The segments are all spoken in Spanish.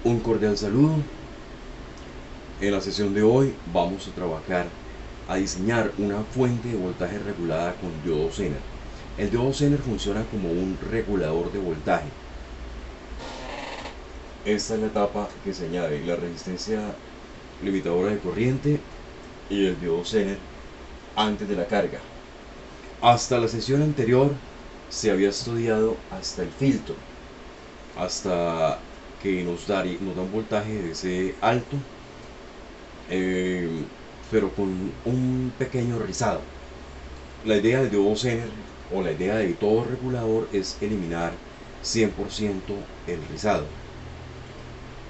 Un cordial saludo. En la sesión de hoy vamos a diseñar una fuente de voltaje regulada con diodo Zener. El diodo Zener funciona como un regulador de voltaje. Esta es la etapa que se añade: la resistencia limitadora de corriente y el diodo Zener antes de la carga. Hasta la sesión anterior se había estudiado hasta el filtro, hasta que nos da un voltaje de ese alto, pero con un pequeño rizado. La idea del diodo Zener, o la idea de todo regulador, es eliminar 100% el rizado.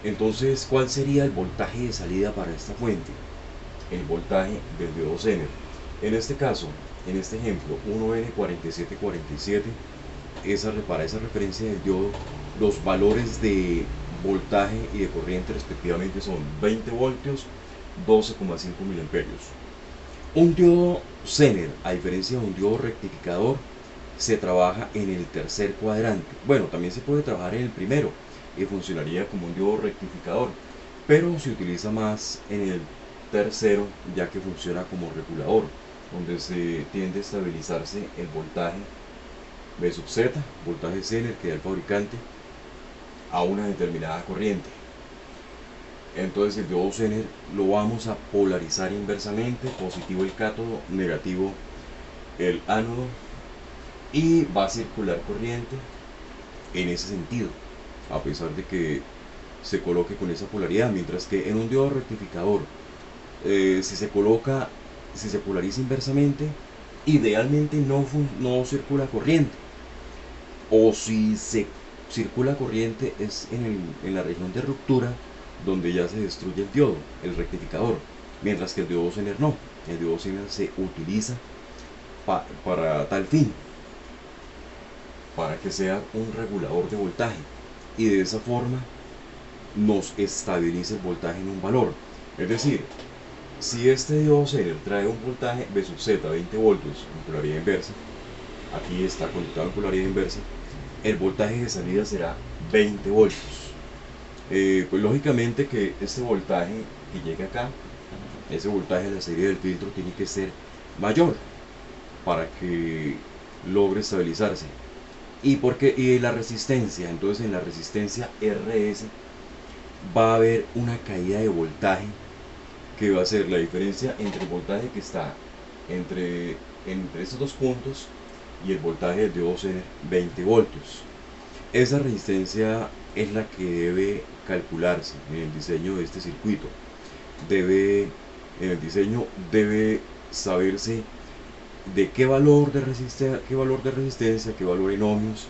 Entonces, ¿cuál sería el voltaje de salida para esta fuente? El voltaje del diodo Zener. En este caso, en este ejemplo, 1N4747, para esa referencia del diodo, los valores de voltaje y de corriente respectivamente son 20 voltios, 12,5 miliamperios. Un diodo Zener, a diferencia de un diodo rectificador, se trabaja en el tercer cuadrante. Bueno, también se puede trabajar en el primero y funcionaría como un diodo rectificador, pero se utiliza más en el tercero, ya que funciona como regulador, donde se tiende a estabilizarse el voltaje B sub Z, voltaje Zener que da el fabricante, a una determinada corriente. Entonces el diodo Zener lo vamos a polarizar inversamente: positivo el cátodo, negativo el ánodo, y va a circular corriente en ese sentido, a pesar de que se coloque con esa polaridad. Mientras que en un diodo rectificador, si se polariza inversamente, idealmente no circula corriente, o si se circula corriente es en la región de ruptura, donde ya se destruye el diodo, el rectificador. Mientras que el diodo Zener no, el diodo Zener se utiliza para tal fin, para que sea un regulador de voltaje, y de esa forma nos estabiliza el voltaje en un valor. Es decir, si este diodo Zener trae un voltaje B sub Z 20 voltios en polaridad inversa, aquí está conectado en polaridad inversa, el voltaje de salida será 20 voltios. Pues lógicamente que este voltaje que llega acá, ese voltaje de la serie del filtro, tiene que ser mayor para que logre estabilizarse. Y la resistencia, entonces en la resistencia RS va a haber una caída de voltaje, que va a ser la diferencia entre el voltaje que está entre estos dos puntos y el voltaje del diodo Zener, 20 voltios. Esa resistencia es la que debe calcularse en el diseño de este circuito. En el diseño debe saberse de qué valor de resistencia, qué valor en ohmios,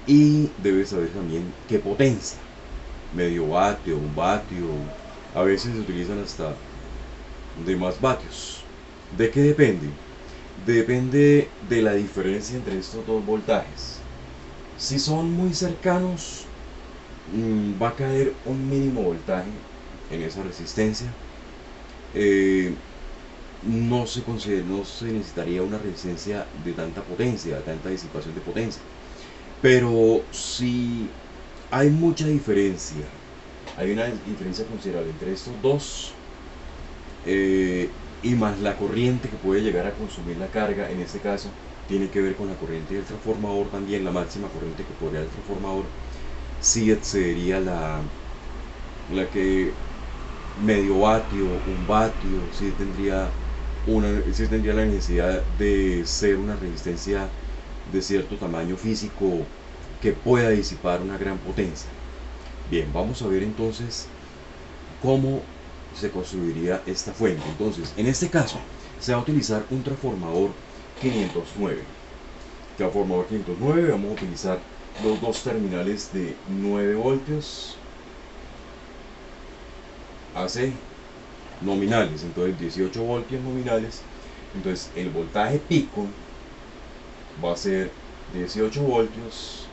y debe saber también qué potencia: medio vatio, un vatio, a veces se utilizan hasta de más vatios. ¿De qué depende? Depende de la diferencia entre estos dos voltajes. Si son muy cercanos, va a caer un mínimo voltaje en esa resistencia. No se necesitaría una resistencia de tanta potencia, de tanta disipación de potencia. Pero si hay mucha diferencia, hay una diferencia considerable entre estos dos, y más la corriente que puede llegar a consumir la carga, en este caso tiene que ver con la corriente del transformador también, la máxima corriente que podría el transformador, sí excedería la que medio vatio, un vatio, sí tendría la necesidad de ser una resistencia de cierto tamaño físico que pueda disipar una gran potencia. Bien, vamos a ver entonces cómo se construiría esta fuente. Entonces, en este caso se va a utilizar un transformador 509. Vamos a utilizar los dos terminales de 9 voltios AC nominales, entonces 18 voltios nominales. Entonces el voltaje pico va a ser 18 voltios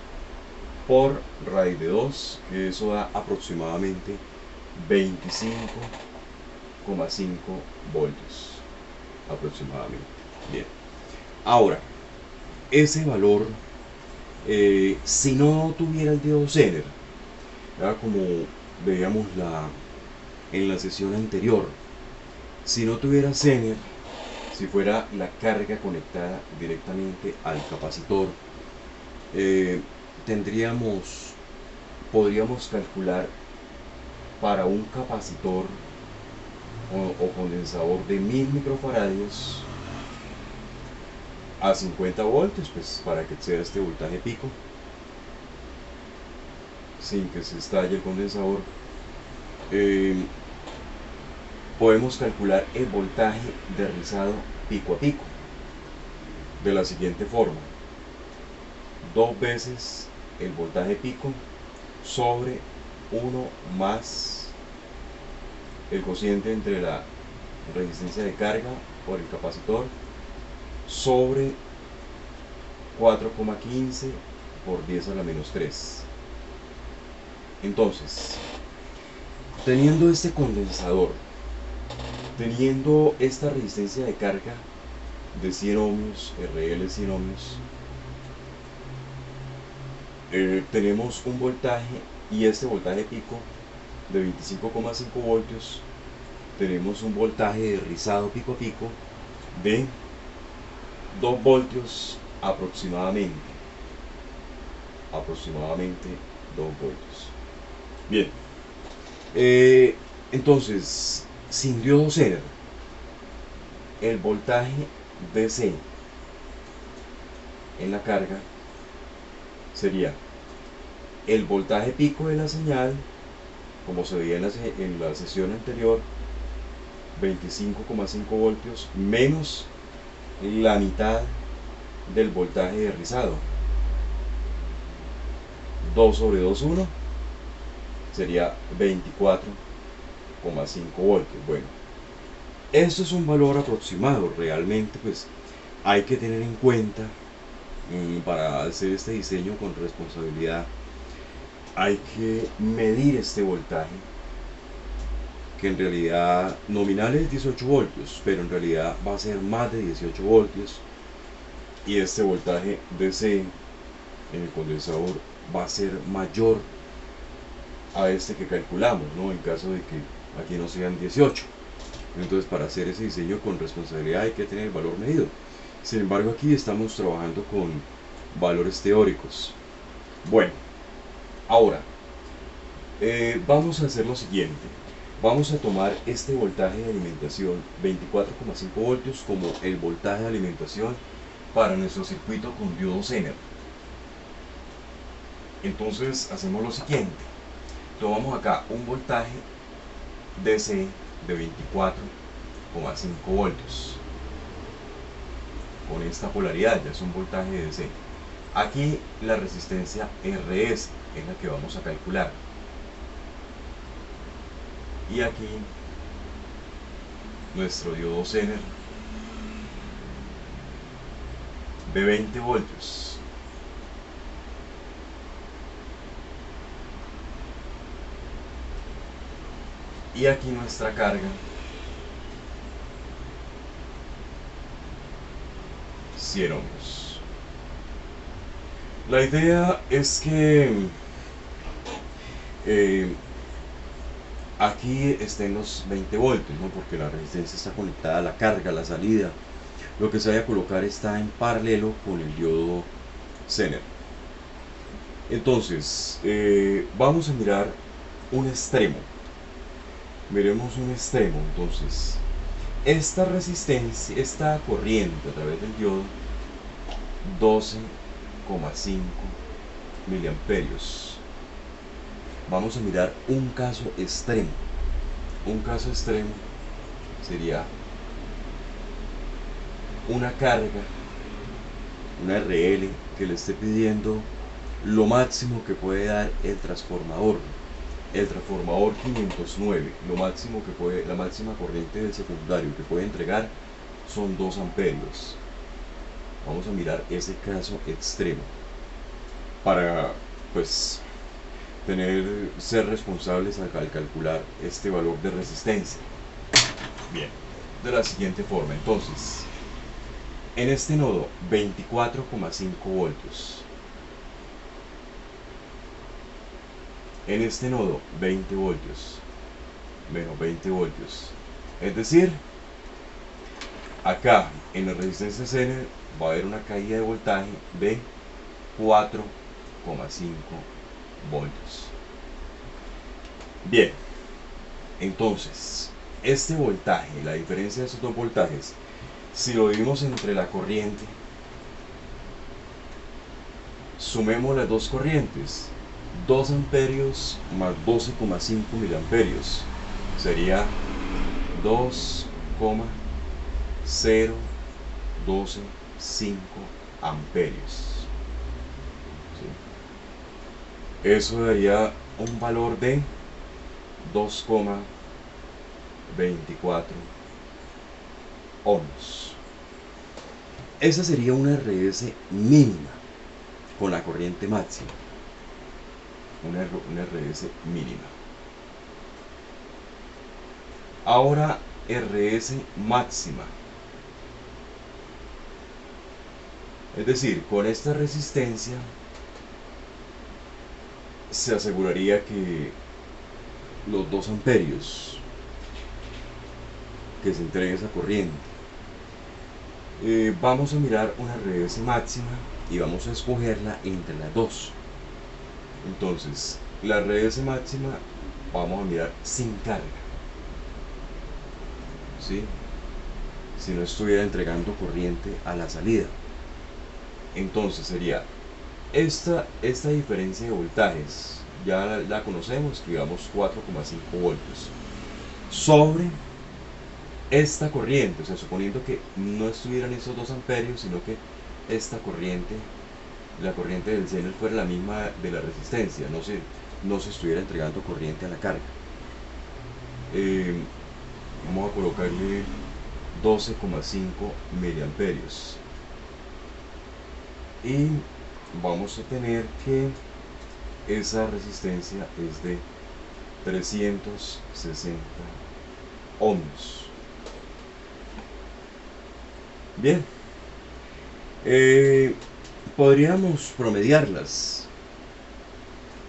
por raíz de 2, que eso da aproximadamente 25,5 voltios aproximadamente. Bien, ahora ese valor, si no tuviera el diodo Zener, como veíamos en la sesión anterior, si no tuviera Zener, si fuera la carga conectada directamente al capacitor, podríamos calcular para un capacitor o condensador de 1000 microfaradios a 50 voltios, pues para que exceda este voltaje pico sin que se estalle el condensador, podemos calcular el voltaje de rizado pico a pico de la siguiente forma: 2 veces el voltaje pico sobre 1 más el cociente entre la resistencia de carga por el capacitor sobre 4,15 por 10 a la menos 3. Entonces, teniendo este condensador, teniendo esta resistencia de carga de 100 ohmios, RL 100 ohmios, tenemos un voltaje, y este voltaje pico de 25,5 voltios, tenemos un voltaje de rizado pico a pico de 2 voltios aproximadamente 2 voltios. Bien, entonces, sin diodo Zener, el voltaje DC en la carga sería el voltaje pico de la señal, como se veía en la sesión anterior, 25,5 voltios, menos la mitad del voltaje de rizado, 2 sobre 2,1, sería 24,5 voltios. Bueno, esto es un valor aproximado. Realmente pues hay que tener en cuenta, para hacer este diseño con responsabilidad, hay que medir este voltaje, que en realidad nominal es 18 voltios, pero en realidad va a ser más de 18 voltios, y este voltaje DC en el condensador va a ser mayor a este que calculamos, ¿no? En caso de que aquí no sean 18. Entonces, para hacer ese diseño con responsabilidad hay que tener el valor medido. Sin embargo, aquí estamos trabajando con valores teóricos. Bueno, ahora vamos a hacer lo siguiente. Vamos a tomar este voltaje de alimentación, 24,5 voltios, como el voltaje de alimentación para nuestro circuito con diodo Zener. Entonces hacemos lo siguiente: tomamos acá un voltaje DC de 24,5 voltios con esta polaridad, ya es un voltaje DC. Aquí la resistencia RS es la que vamos a calcular, y aquí nuestro diodo Zener de 20 voltios. Y aquí nuestra carga, 100 ohmios. La idea es que aquí estén los 20 voltios, ¿no? Porque la resistencia está conectada a la carga, a la salida. Lo que se vaya a colocar está en paralelo con el diodo Zener. Entonces, vamos a mirar un extremo. Miremos un extremo. Entonces, esta resistencia, esta corriente a través del diodo, 12,5 miliamperios. Vamos a mirar un caso extremo. Un caso extremo sería una carga, una RL, que le esté pidiendo lo máximo que puede dar el transformador. El transformador 509, lo máximo que puede, la máxima corriente del secundario que puede entregar son 2 amperios. Vamos a mirar ese caso extremo para, pues, ser responsables al calcular este valor de resistencia. Bien, de la siguiente forma. Entonces, en este nodo, 24,5 voltios. En este nodo 20 voltios menos 20 voltios. Es decir, acá en la resistencia Zener va a haber una caída de voltaje de 4,5 voltios. Bien, entonces este voltaje, la diferencia de estos dos voltajes, si lo dividimos entre la corriente, sumemos las dos corrientes, 2 amperios más 12,5 miliamperios, sería 2,0125 amperios. ¿Sí? Eso daría un valor de 2,24 ohms. Esa sería una RS mínima con la corriente máxima. Una RS mínima. Ahora RS máxima. Es decir, con esta resistencia se aseguraría que los 2 amperios que se entregue esa corriente. Vamos a mirar una RS máxima y vamos a escogerla entre las dos. Entonces, la RS máxima vamos a mirar sin carga, ¿sí? Si no estuviera entregando corriente a la salida. Entonces sería esta diferencia de voltajes, ya la conocemos, escribamos 4,5 voltios sobre esta corriente, o sea, suponiendo que no estuvieran esos 2 amperios, sino que esta corriente, la corriente del Zener, fuera la misma de la resistencia, no se estuviera entregando corriente a la carga. Vamos a colocarle 12,5 miliamperios y vamos a tener que esa resistencia es de 360 ohms. Bien, podríamos promediarlas,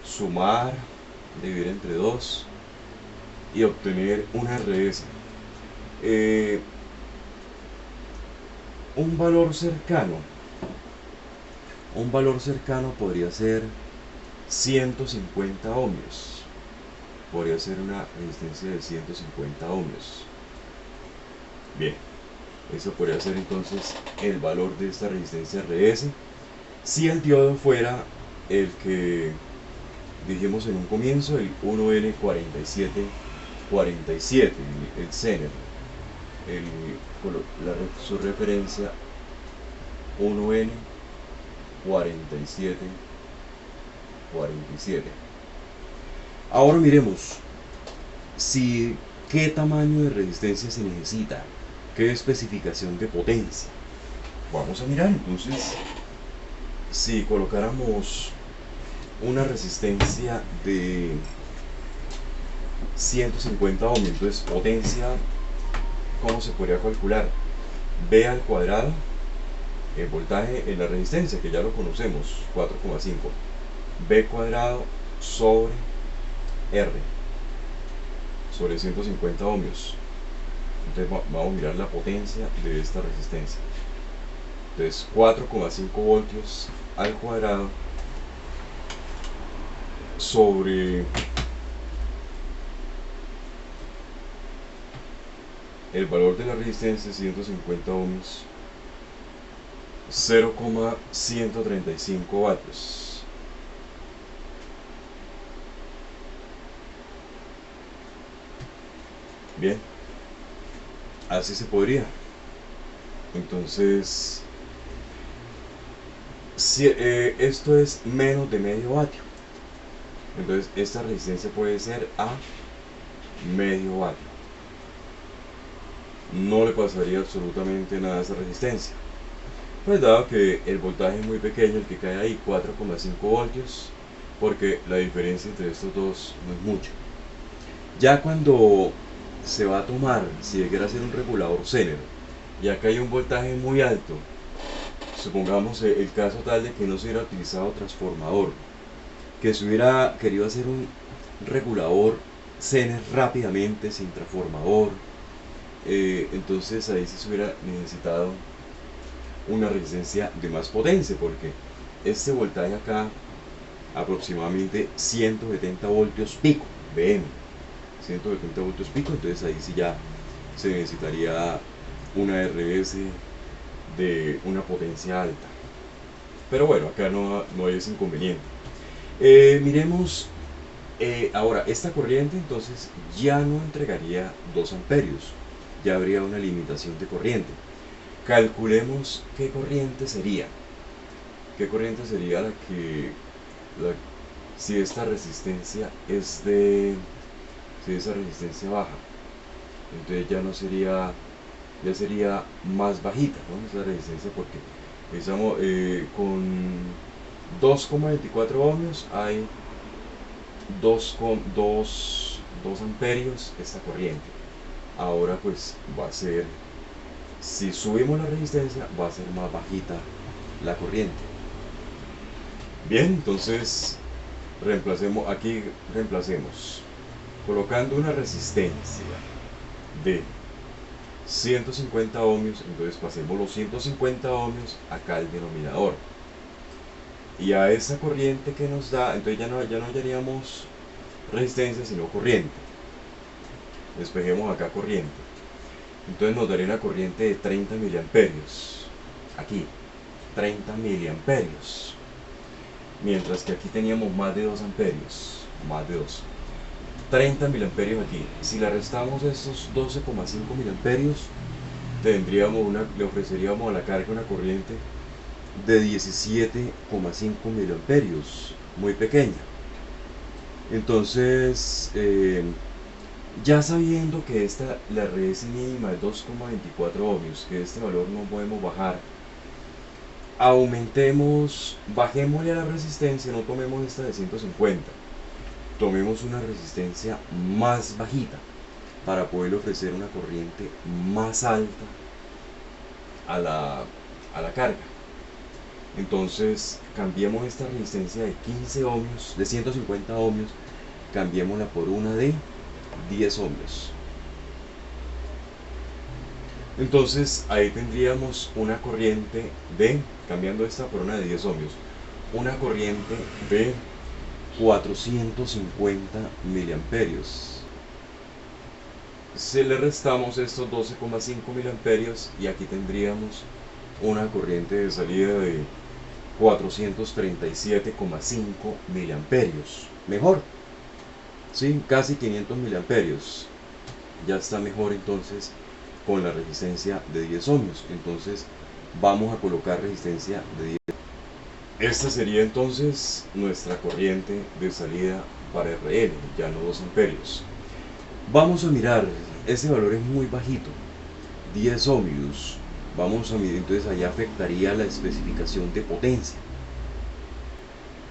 sumar, dividir entre 2 y obtener una RS. Un valor cercano podría ser 150 ohmios. Podría ser una resistencia de 150 ohmios. Bien, eso podría ser entonces el valor de esta resistencia RS si el diodo fuera el que dijimos en un comienzo, el 1N4747, el Zener, su referencia 1N4747. Ahora miremos qué tamaño de resistencia se necesita, qué especificación de potencia. Vamos a mirar entonces, si colocáramos una resistencia de 150 ohms, entonces potencia, ¿cómo se podría calcular? B al cuadrado, el voltaje en la resistencia, que ya lo conocemos, 4,5, B cuadrado sobre R, sobre 150 ohmios. Entonces vamos a mirar la potencia de esta resistencia. Entonces 4,5 voltios al cuadrado sobre el valor de la resistencia, 150 ohms, 0,135 vatios. Bien, así se podría. Entonces, si, esto es menos de medio vatio, entonces esta resistencia puede ser a medio vatio. No le pasaría absolutamente nada a esa resistencia, pues dado que el voltaje es muy pequeño, el que cae ahí, 4,5 voltios, porque la diferencia entre estos dos no es mucha. Ya cuando se va a tomar, si quiere hacer un regulador Zener, y acá hay un voltaje muy alto, supongamos el caso tal de que no se hubiera utilizado transformador, que se hubiera querido hacer un regulador Zener rápidamente sin transformador. Entonces ahí sí se hubiera necesitado una resistencia de más potencia, porque este voltaje acá aproximadamente 170 voltios pico VM, 170 voltios pico, entonces ahí sí ya se necesitaría una RS de una potencia alta. Pero bueno, acá no hay ese inconveniente. Miremos ahora, esta corriente entonces ya no entregaría 2 amperios, ya habría una limitación de corriente. Calculemos qué corriente sería. ¿Qué corriente sería si esta resistencia es si esa resistencia baja? Entonces ya no sería, ya sería más bajita, ¿no? Esa resistencia, porque empezamos con 2,24 ohmios hay 2 amperios esta corriente. Ahora pues va a ser, si subimos la resistencia, va a ser más bajita la corriente. Bien, entonces reemplacemos colocando una resistencia de 150 ohmios, entonces pasemos los 150 ohmios acá al denominador, y a esa corriente que nos da, entonces ya no hallaríamos resistencia sino corriente. Despejemos acá corriente, entonces nos daría una corriente de 30 miliamperios aquí, 30 miliamperios, mientras que aquí teníamos más de 2 amperios, más de 2, 30 miliamperios aquí. Si le restamos estos 12,5 miliamperios, le ofreceríamos a la carga una corriente de 17,5 miliamperios, muy pequeña. Entonces, ya sabiendo que la RS mínima es 2,24 ohmios, que este valor no podemos bajar, bajémosle a la resistencia, no tomemos esta de 150, tomemos una resistencia más bajita para poder ofrecer una corriente más alta a la carga. Entonces cambiemos esta resistencia de 15 ohmios, de 150 ohmios, cambiémosla por una de 10 ohmios. Entonces ahí tendríamos una corriente cambiando esta por una de 10 ohmios, una corriente de 450 miliamperios. Si le restamos estos 12,5 miliamperios, y aquí tendríamos una corriente de salida de 437,5 miliamperios. Mejor, ¿sí? Casi 500 miliamperios. Ya está mejor entonces con la resistencia de 10 ohmios. Entonces vamos a colocar resistencia de 10. Esta sería entonces nuestra corriente de salida para RL, ya no 2 amperios. Vamos a mirar, ese valor es muy bajito, 10 ohmios. Vamos a medir, entonces allá afectaría la especificación de potencia.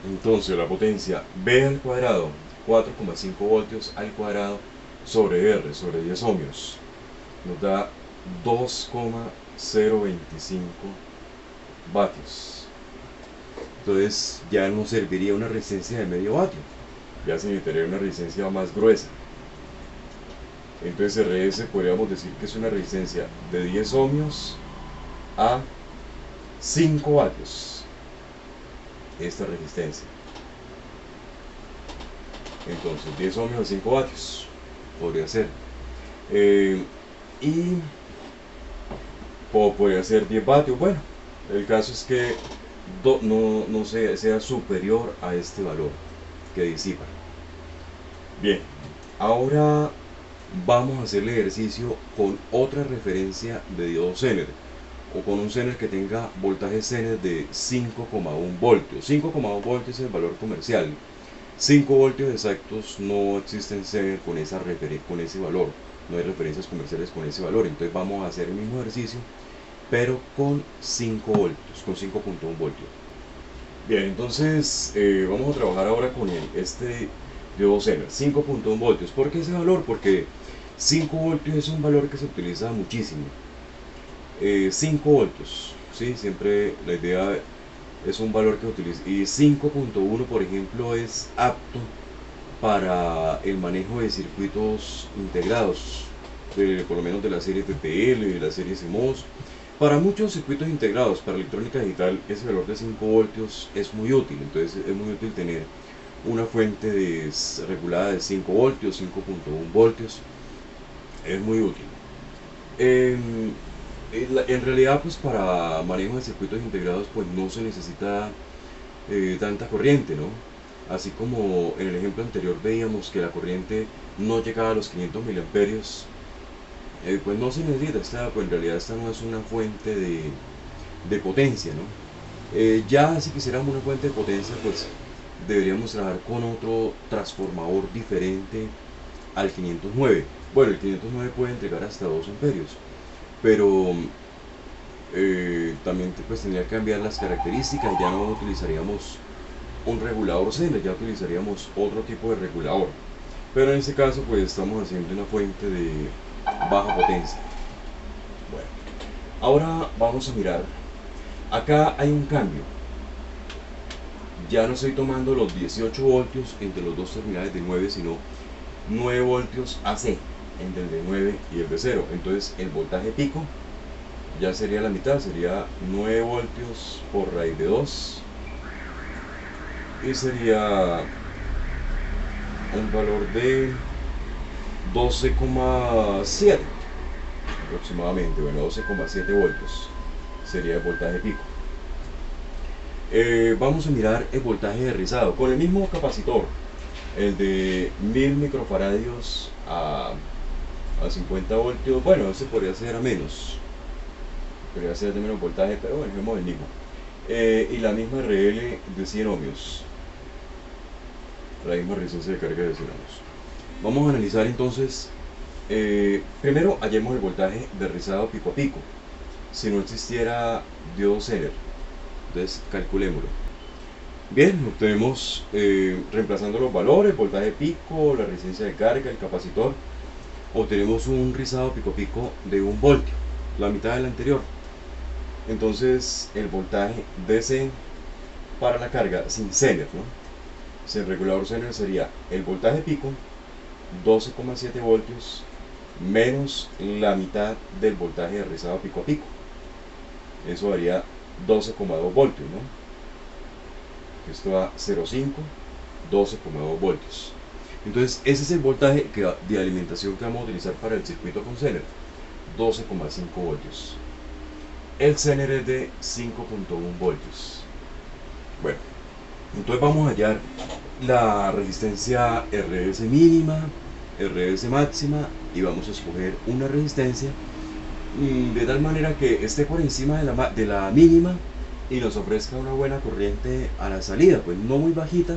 Entonces la potencia B al cuadrado, 4,5 voltios al cuadrado sobre R, sobre 10 ohmios, nos da 2,025 vatios. Entonces ya nos serviría una resistencia de medio vatio, ya se necesitaría una resistencia más gruesa. Entonces RS podríamos decir que es una resistencia de 10 ohmios a 5 vatios, esta resistencia. Entonces 10 ohmios a 5 vatios podría ser, y podría ser 10 vatios. Bueno, el caso es que no sea superior a este valor que disipa. Bien, ahora vamos a hacer el ejercicio con otra referencia de diodo Zener, o con un Zener que tenga voltaje Zener de 5,1 voltios. 5,1 voltios es el valor comercial. 5 voltios exactos no existen Zener con ese valor, no hay referencias comerciales con ese valor. Entonces vamos a hacer el mismo ejercicio, pero con 5 voltios, con 5,1 voltios. Bien, entonces vamos a trabajar ahora con este diodo Zener, 5,1 voltios. ¿Por qué ese valor? Porque 5 voltios es un valor que se utiliza muchísimo. 5 voltios, ¿sí? Siempre la idea es un valor que utiliza, y 5,1 por ejemplo es apto para el manejo de circuitos integrados, por lo menos de la serie TTL, de la serie CMOS. Para muchos circuitos integrados, para electrónica digital, ese valor de 5 voltios es muy útil. Entonces es muy útil tener una fuente regulada de 5 voltios, 5.1 voltios. Es muy útil. En realidad, pues para manejo de circuitos integrados, pues no se necesita tanta corriente, ¿no? Así como en el ejemplo anterior veíamos que la corriente no llegaba a los 500 miliamperios, pues no se necesita, pues en realidad esta no es una fuente de potencia, ¿no? Ya si quisiéramos una fuente de potencia, pues deberíamos trabajar con otro transformador diferente al 509. Bueno, el 509 puede entregar hasta 2 amperios, pero también pues tendría que cambiar las características. Ya no utilizaríamos un regulador Zener, ya utilizaríamos otro tipo de regulador, pero en este caso pues estamos haciendo una fuente de baja potencia. Bueno, ahora vamos a mirar, acá hay un cambio. Ya no estoy tomando los 18 voltios entre los dos terminales de 9, sino 9 voltios AC entre el de 9 y el de 0. Entonces el voltaje pico ya sería la mitad, sería 9 voltios por raíz de 2, y sería un valor de 12,7 aproximadamente. Bueno, 12,7 voltios sería el voltaje pico. Vamos a mirar el voltaje de rizado con el mismo capacitor, el de 1000 microfaradios a 50 voltios. Bueno, ese podría ser a menos, podría ser de menos voltaje, pero bueno, vemos el mismo. Y la misma RL de 100 ohmios, la misma resistencia de carga de 100 ohmios. Vamos a analizar entonces, primero hallemos el voltaje de rizado pico a pico si no existiera diodo Zener. Entonces calculémoslo. Bien, obtenemos, reemplazando los valores, voltaje pico, la resistencia de carga, el capacitor, obtenemos un rizado pico a pico de 1 voltio, la mitad del anterior. Entonces el voltaje DC para la carga sin Zener, ¿no? Sin regulador Zener sería el voltaje pico, 12,7 voltios, menos la mitad del voltaje de rizado pico a pico. Eso daría 12,2 voltios, ¿no? Esto da 0,5, 12,2 voltios. Entonces ese es el voltaje de alimentación que vamos a utilizar para el circuito con Zener, 12,5 voltios. El Zener es de 5.1 voltios. Bueno, entonces vamos a hallar la resistencia RS mínima, RS máxima, y vamos a escoger una resistencia de tal manera que esté por encima de la mínima y nos ofrezca una buena corriente a la salida, pues no muy bajita,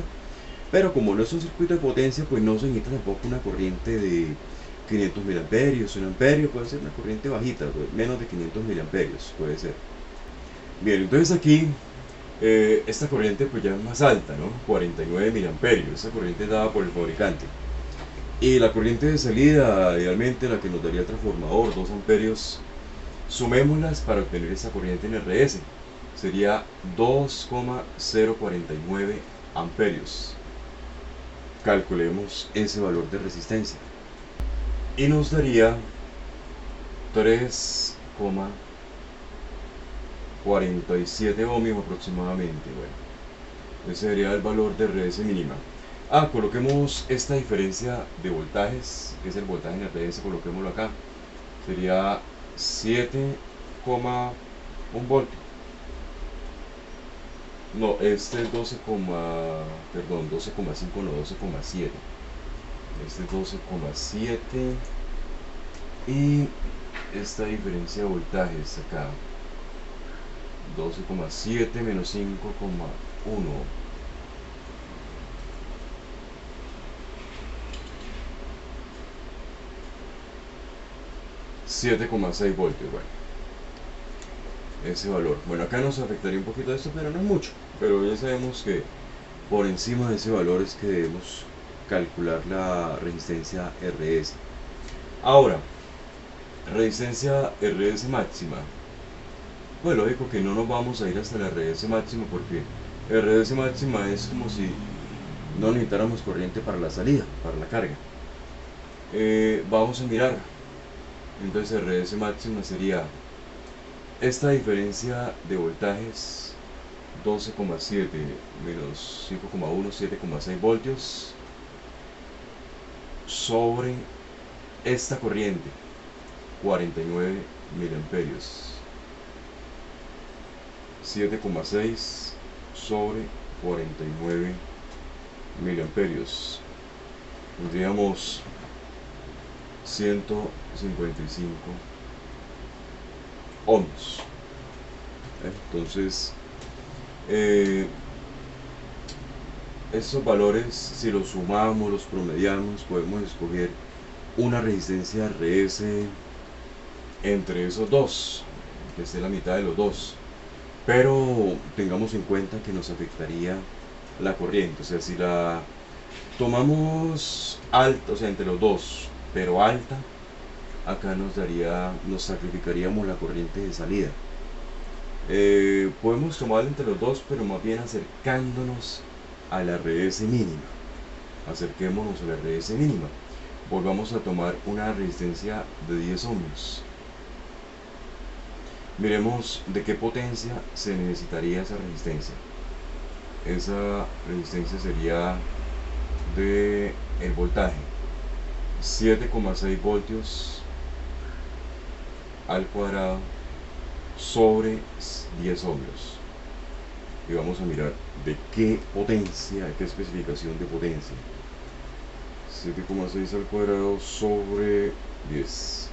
pero como no es un circuito de potencia, pues no se necesita tampoco una corriente de 500 miliamperios, 1 amperio, puede ser una corriente bajita, pues menos de 500 miliamperios puede ser. Bien, entonces aquí esta corriente pues ya es más alta, ¿no? 49 miliamperios, esta corriente es dada por el fabricante. Y la corriente de salida, idealmente la que nos daría el transformador, 2 amperios, sumémoslas para obtener esta corriente en RS. Sería 2,049 amperios. Calculemos ese valor de resistencia. Y nos daría 3,47 ohmios aproximadamente. Bueno, ese sería el valor de RS mínima. Coloquemos esta diferencia de voltajes, que es el voltaje en RS, coloquémoslo acá. Sería 7,1 voltios. No, este es 12,5, no, 12,7. Este es 12,7. Y esta diferencia de voltajes acá, 12,7 menos 5,1. 7,6 voltios. Bueno, ese valor, bueno, acá nos afectaría un poquito esto, pero no es mucho. Pero ya sabemos que por encima de ese valor es que debemos calcular la resistencia RS. Ahora, resistencia RS máxima. Pues lógico que no nos vamos a ir hasta la RS máxima, porque RS máxima es como si no necesitáramos corriente para la salida, para la carga. Vamos a mirar, entonces RS máxima sería esta diferencia de voltajes 12,7 menos 5,1, 7,6 voltios sobre esta corriente 49 miliamperios, 7,6 sobre 49 miliamperios, tendríamos 155 ohms. Entonces estos valores, si los sumamos, los promediamos, podemos escoger una resistencia RS entre esos dos, que esté la mitad de los dos, pero tengamos en cuenta que nos afectaría la corriente. O sea, si la tomamos alta, o sea, entre los dos, pero alta, acá nos sacrificaríamos la corriente de salida. Podemos tomarla entre los dos, pero más bien acercándonos a la RS mínima. Acerquémonos a la RS mínima. Volvamos a tomar una resistencia de 10 ohms. Miremos de qué potencia se necesitaría esa resistencia. Esa resistencia sería de el voltaje 7,6 voltios al cuadrado sobre 10 ohmios. Y vamos a mirar de qué potencia, de qué especificación de potencia. 7,6 al cuadrado sobre 10.